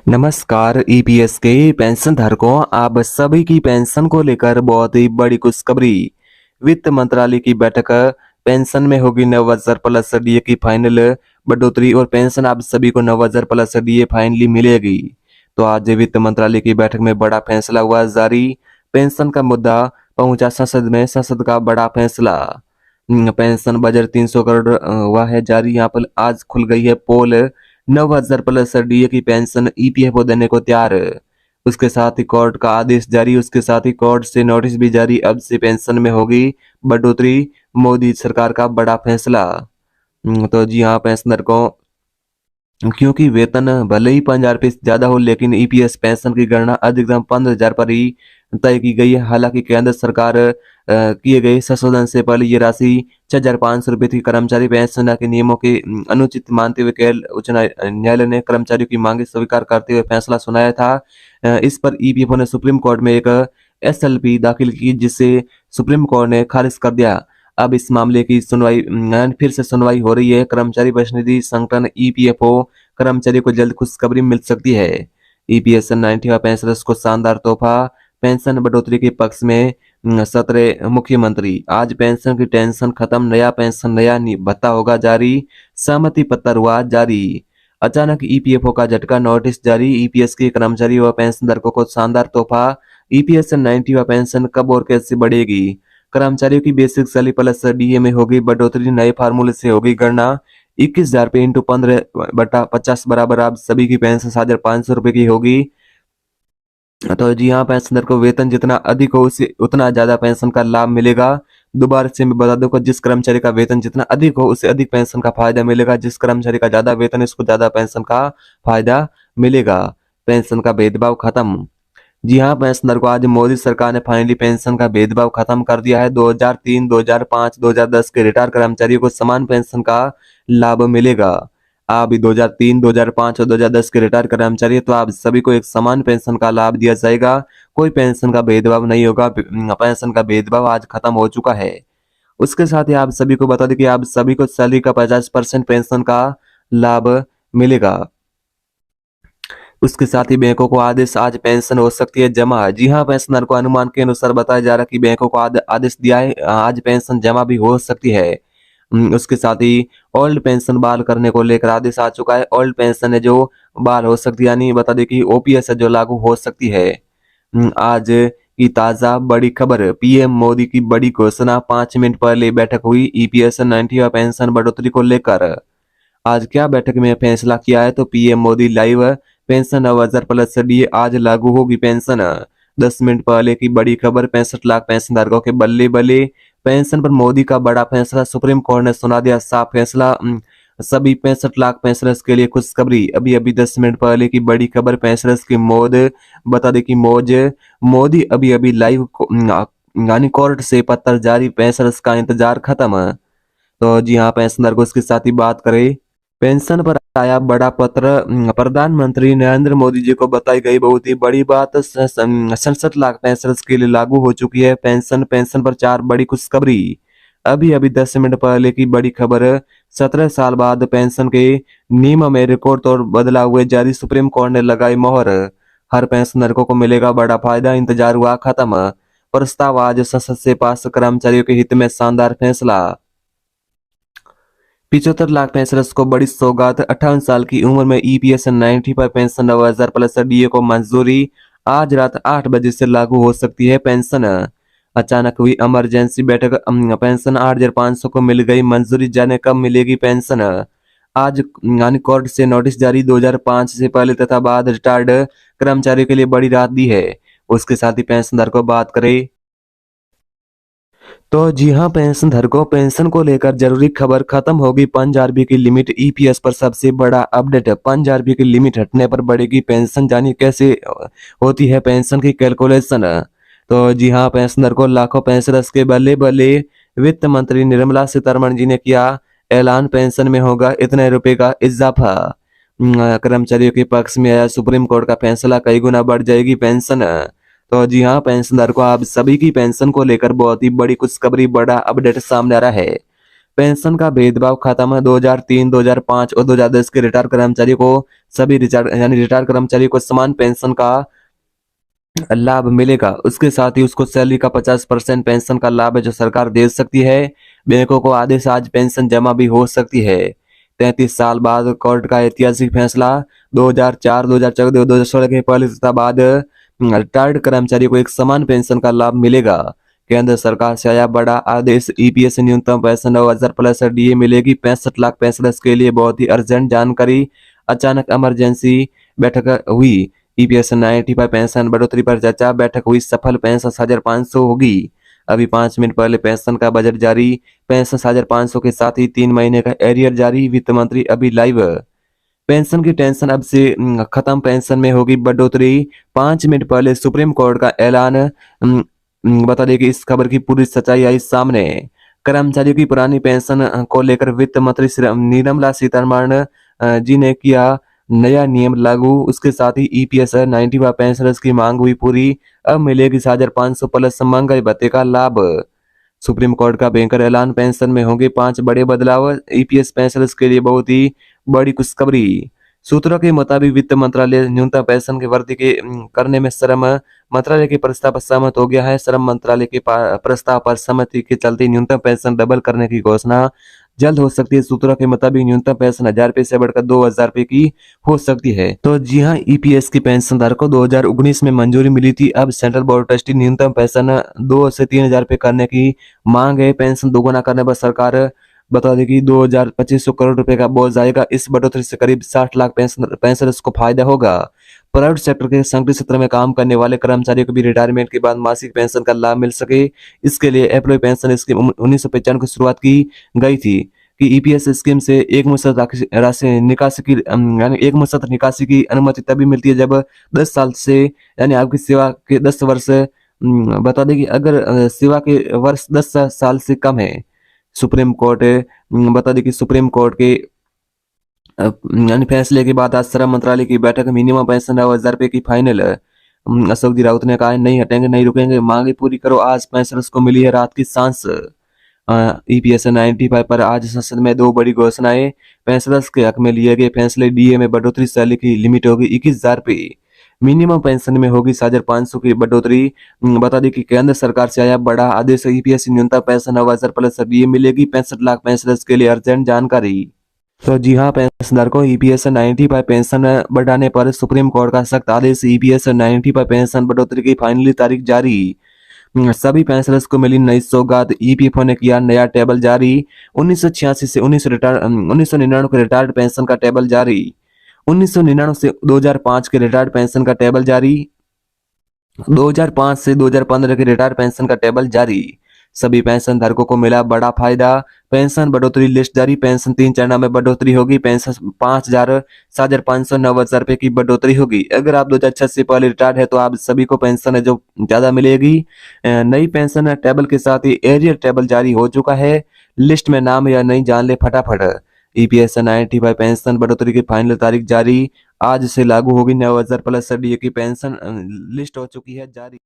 नमस्कार ईपीएस के पेंशन धारकों, आप सभी की पेंशन को लेकर बहुत ही बड़ी खुशखबरी। वित्त मंत्रालय की बैठक, पेंशन में होगी 9,000 प्लस डीए की फाइनल बढ़ोतरी और पेंशन आप सभी को 9,000 प्लस डीए फाइनली मिलेगी। तो आज वित्त मंत्रालय की बैठक में बड़ा फैसला हुआ जारी। पेंशन का मुद्दा पहुंचा संसद में, संसद का बड़ा फैसला। पेंशन बजट 300 करोड़ हुआ है जारी। यहाँ पर आज खुल गई है पोल। 9,000 प्लस डीए की पेंशन ईपीएफओ देने को तैयार। उसके साथ ही कोर्ट का आदेश जारी, उसके साथ ही कोर्ट से नोटिस भी जारी। अब से पेंशन में होगी बढ़ोतरी, मोदी सरकार का बड़ा फैसला। तो जी हाँ, पेंशनर को क्योंकि वेतन भले ही 5,000 रुपये ज्यादा हो, लेकिन ईपीएस पेंशन की गणना अधिकतम 15,000 पर ही तय की गई है। हालांकि केंद्र सरकार किए गए संशोधन से पहले ये राशि 6,500 रुपये थी। कर्मचारी पेंशन के नियमों के अनुचित मानते हुए केरल उच्च न्यायालय ने कर्मचारियों की मांगे स्वीकार करते हुए फैसला सुनाया था। इस पर ईपीएफओ ने सुप्रीम कोर्ट में एक एसएलपी दाखिल की, जिसे सुप्रीम कोर्ट ने खारिज कर दिया। अब इस मामले की सुनवाई फिर से सुनवाई हो रही है। कर्मचारी प्रतिनिधि संगठन ईपीएफओ कर्मचारी को जल्द खुशखबरी मिल सकती है। ईपीएस 90वां पेंशनर्स को शानदार तोहफा, पेंशन बढ़ोतरी के पक्ष में सत्र मुख्यमंत्री। आज पेंशन की टेंशन खत्म, नया पेंशन नया भत्ता होगा जारी, सहमति पत्र हुआ जारी। अचानक ईपीएफओ का झटका नोटिस जारी, ईपीएस के कर्मचारी व पेंशन धारकों को शानदार तोहफा। ईपीएस 90वां पेंशन कब और कैसे बढ़ेगी? कर्मचारियों की बेसिक सैलरी प्लस डीए में होगी बढ़ोतरी, नए फार्मूले से होगी गणना। 21,000 रुपये इंटू 15/50 बराबर आप सभी की पेंशन 7,500 रुपये की होगी। तो जी हाँ, पेंशनर को वेतन जितना अधिक हो उसे उतना ज्यादा पेंशन का लाभ मिलेगा। दोबारा से मैं बता दूं कि जिस कर्मचारी का वेतन जितना अधिक हो उसे अधिक पेंशन का फायदा मिलेगा, जिस कर्मचारी का ज्यादा वेतन है उसको ज्यादा पेंशन का फायदा मिलेगा। पेंशन का भेदभाव खत्म। जी हाँ, पेंशनर को आज मोदी सरकार ने फाइनली पेंशन का भेदभाव खत्म कर दिया है। 2003, 2005, 2010 के रिटायर कर्मचारियों को समान पेंशन का लाभ मिलेगा। आप भी 2003, 2005 और 2010 के रिटायर कर्मचारी हैं, तो आप सभी को एक समान पेंशन का लाभ दिया जाएगा। कोई पेंशन का भेदभाव नहीं होगा। पेंशन का भेदभाव आज खत्म हो चुका है। उसके साथ ही आप सभी को बता दें कि आप सभी को सैलरी का 50% पेंशन का लाभ मिलेगा। उसके साथ ही बैंकों को आदेश, आज पेंशन हो सकती है जमा। जी हाँ, पेंशनर को अनुमान के अनुसार बताया जा रहा है कि बैंकों को आदेश दिया है, आज पेंशन जमा भी हो सकती है। उसके साथ ही ओल्ड पेंशन बहाल करने को लेकर आदेश आ चुका है। ओल्ड पेंशन है जो बहाल हो सकती है, यानी बता दें कि ओपीएस है जो लागू हो सकती है। आज की ताजा बड़ी खबर, पीएम मोदी की बड़ी घोषणा। 5 मिनट पहले बैठक हुई ईपीएस 90वां पेंशन बढ़ोतरी को लेकर। आज क्या बैठक में फैसला किया है? तो PM Modi live, pension 9,000 plus DA आज लागू होगी पेंशन। 10 मिनट पहले की बड़ी खबर, 65 लाख पेंशन धारकों के बल्ले बल्ले। पेंशन पर मोदी का बड़ा फैसला, सुप्रीम कोर्ट ने सुना दिया साफ फैसला। सभी 65 लाख पेंशनर्स के लिए खुशखबरी। अभी अभी 10 मिनट पहले की बड़ी खबर, पेंशनर्स की मौज। बता दें कि मौज मोदी अभी अभी लाइव यानी कोर्ट से पत्र जारी, पेंशनर्स का इंतजार खत्म। तो जी हाँ, पेंशनर को इसके साथ ही बात करें, पेंशन पर आया बड़ा पत्र। प्रधानमंत्री नरेंद्र मोदी जी को बताई गई बहुत ही बड़ी बात। 67 लाख पेंशनर्स के लिए लागू हो चुकी है पेंशन। पेंशन पर 4 बड़ी खुशखबरी। अभी अभी 10 मिनट पहले की बड़ी खबर, 17 साल बाद पेंशन के नियम में रिकॉर्ड तोड़ बदलाव हुए जारी, सुप्रीम कोर्ट ने लगाई मोहर। हर पेंशनर को मिलेगा बड़ा फायदा, इंतजार हुआ खत्म। प्रस्ताव आज संसद से पास, कर्मचारियों के हित में शानदार फैसला। 75 लाख पेंशनर्स को बड़ी सौगात। 58 साल की उम्र में ईपीएस 90 पर पेंशन 9,000 प्लस डीए को मंजूरी। आज रात 8 बजे से लागू हो सकती है पेंशन। अचानक हुई इमरजेंसी बैठक, पेंशन 8,500 को मिल गई मंजूरी, जाने कब मिलेगी पेंशन। आज यानी कोर्ट से नोटिस जारी, 2005 से पहले तथा बाद रिटायर्ड कर्मचारियों के लिए बड़ी राहत दी है। उसके साथ ही पेंशनदार को बात करें, तो जी हाँ, पेंशन धारकों, पेंशन को लेकर जरूरी खबर, खत्म होगी 5,000 की लिमिट। ईपीएस पर सबसे बड़ा अपडेट, 5,000 की लिमिट हटने पर बढ़ेगी पेंशन। जानिए कैसे होती है पेंशन की कैलकुलेशन। तो जी हाँ, पेंशनर को लाखों पेंशनर्स के बल्ले बल्ले। वित्त मंत्री निर्मला सीतारमण जी ने किया ऐलान, पेंशन में होगा इतने रुपए का इजाफा। कर्मचारियों के पक्ष में आया सुप्रीम कोर्ट का फैसला, कई गुना बढ़ जाएगी पेंशन। तो जी हाँ, पेंशनर को आप सभी की पेंशन को लेकर बहुत ही बड़ी खुशखबरी, बड़ा अपडेट सामने आ रहा है। पेंशन का भेदभाव खत्म है। 2003, 2005 और 2010 के रिटायर कर्मचारियों को सभी रिटायर्ड कर्मचारियों को समान पेंशन का लाभ मिलेगा। उसके साथ ही उसको सैलरी का 50% पेंशन का लाभ है जो सरकार दे सकती है। बैंकों को आधे से आज पेंशन जमा भी हो सकती है। 33 साल बाद कोर्ट का ऐतिहासिक फैसला। 2004, 2014, 2016 के पहले सप्ताह बाद रिटायर्ड कर्मचारी को एक समान पेंशन का लाभ मिलेगा। केंद्र सरकार से आया बड़ा आदेश। ईपीएस न्यूनतम पेंशन 9,000 प्लस डीए मिलेगी। 65 लाख पेंशनर्स के लिए बहुत ही अर्जेंट जानकारी। अचानक इमरजेंसी बैठक हुई। ईपीएस 95 पेंशन बढ़ोतरी पर चर्चा। बैठक हुई सफल। पेंशन 7,500 होगी। अभी 5 मिनट पहले पेंशन का बजट जारी। पेंशन 7,500 के साथ ही 3 महीने का एरियर जारी। वित्त मंत्री अभी लाइव। पेंशन की टेंशन अब से खत्म। पेंशन में होगी बढ़ोतरी। 5 मिनट पहले सुप्रीम कोर्ट का ऐलान। बता दें कि इस खबर की पूरी सच्चाई आई सामने। कर्मचारियों की पुरानी पेंशन को लेकर वित्त मंत्री निर्मला सीतारमण जी ने किया नया नियम लागू। उसके साथ ही ईपीएस 95 पेंशनर्स की मांग हुई पूरी। अब मिलेगी 7,500 प्लस महंगाई भत्ते का लाभ। सुप्रीम कोर्ट का भयंकर ऐलान। पेंशन में होंगे 5 बड़े बदलाव। ईपीएस पेंशनर्स के लिए बहुत ही बड़ी खुशखबरी। सूत्रों के मुताबिक वित्त मंत्रालय न्यूनतम पेंशन की वृद्धि के करने में श्रम मंत्रालय के प्रस्ताव पर सहमत हो गया है। श्रम मंत्रालय के प्रस्ताव पर सहमति के चलते न्यूनतम पेंशन डबल करने की घोषणा जल्द हो सकती है। सूत्रों के मुताबिक न्यूनतम पेंशन 1,000 रुपए से बढ़कर 2,000 रुपए की हो सकती है। तो जी हाँ, ईपीएस की पेंशन धारकों को 2019 में मंजूरी मिली थी। अब सेंट्रल बोर्ड ट्रस्टी न्यूनतम पेंशन 2 से 3,000 रुपए करने की मांग है। पेंशन दोगुना करने पर सरकार बता दें कि 2,250 करोड़ रुपए का बोझ आएगा। इस बढ़ोतरी से करीब 60 लाख पेंशनर्स को फायदा होगा। प्राइवेट सेक्टर के संगठित क्षेत्र में काम करने वाले कर्मचारियों को भी रिटायरमेंट के बाद मासिक पेंशन का लाभ मिल सके, इसके लिए एम्प्लॉय पेंशन स्कीम 1995 की शुरुआत की गई थी। कि ईपीएस स्कीम से एक मुश्त राशि निकासी की यानी एक मुश्त निकासी की अनुमति तभी मिलती है जब 10 साल से यानी आपकी सेवा के 10 वर्ष बता दें कि अगर सेवा के वर्ष 10 साल से कम है। सुप्रीम कोर्ट बता दें कि सुप्रीम कोर्ट के यानी फैसले के बाद आज श्रम मंत्रालय की बैठक। मिनिमम पेंशन 9,000 रुपए की फाइनल। अशोक जी राउत ने कहा है, नहीं हटेंगे नहीं रुकेंगे, मांगे पूरी करो। आज पेंशनर्स को मिली है रात की सांस। ईपीएस 95 पर आज संसद में 2 बड़ी घोषणाएं। पेंशनर्स के हक में लिए गए फैसले। डीए में बढ़ोतरी। सैलरी की लिमिट होगी 21,000 रुपए। मिनिमम पेंशन में होगी 7,500 की बढ़ोतरी। बता दें कि केंद्र सरकार से आया बड़ा आदेश। ईपीएस न्यूनतम पेंशन 9,000 प्लस डीए मिलेगी। 65 लाख पेंशनर्स के लिए अर्जेंट जानकारी। तो जी हाँ, पेंशनधारकों ईपीएस 95 पेंशन बढ़ाने पर सुप्रीम कोर्ट का सख्त आदेश। ईपीएस 95 पेंशन बढ़ोतरी की फाइनली तारीख जारी। सभी पेंशनर्स को मिली नई सौगात। ईपीएफओ ने किया नया टेबल जारी। 1986 से 1999 के रिटायर्ड पेंशन का टेबल जारी। 1999 से 2005 के रिटायर्ड पेंशन का टेबल जारी। 2005 से 2015 के रिटायर्ड पेंशन का टेबल जारी। सभी पेंशन धारकों को मिला बड़ा फायदा। पेंशन बढ़ोतरी लिस्ट जारी। पेंशन 3 चरणों में बढ़ोतरी होगी। पेंशन 5,000, 7,500, 9,000 रुपए की बढ़ोतरी होगी। अगर आप 2006 से पहले रिटायर्ड है तो आप सभी को पेंशन है जो ज्यादा मिलेगी। नई पेंशन टेबल के साथ ही एरियर टेबल जारी हो चुका है। लिस्ट में नाम या नहीं जान ले फटाफट। ईपीएस 95 पेंशन बढ़ोतरी की फाइनल तारीख जारी। आज से लागू होगी। 9,000 प्लस डीए की पेंशन लिस्ट हो चुकी है जारी।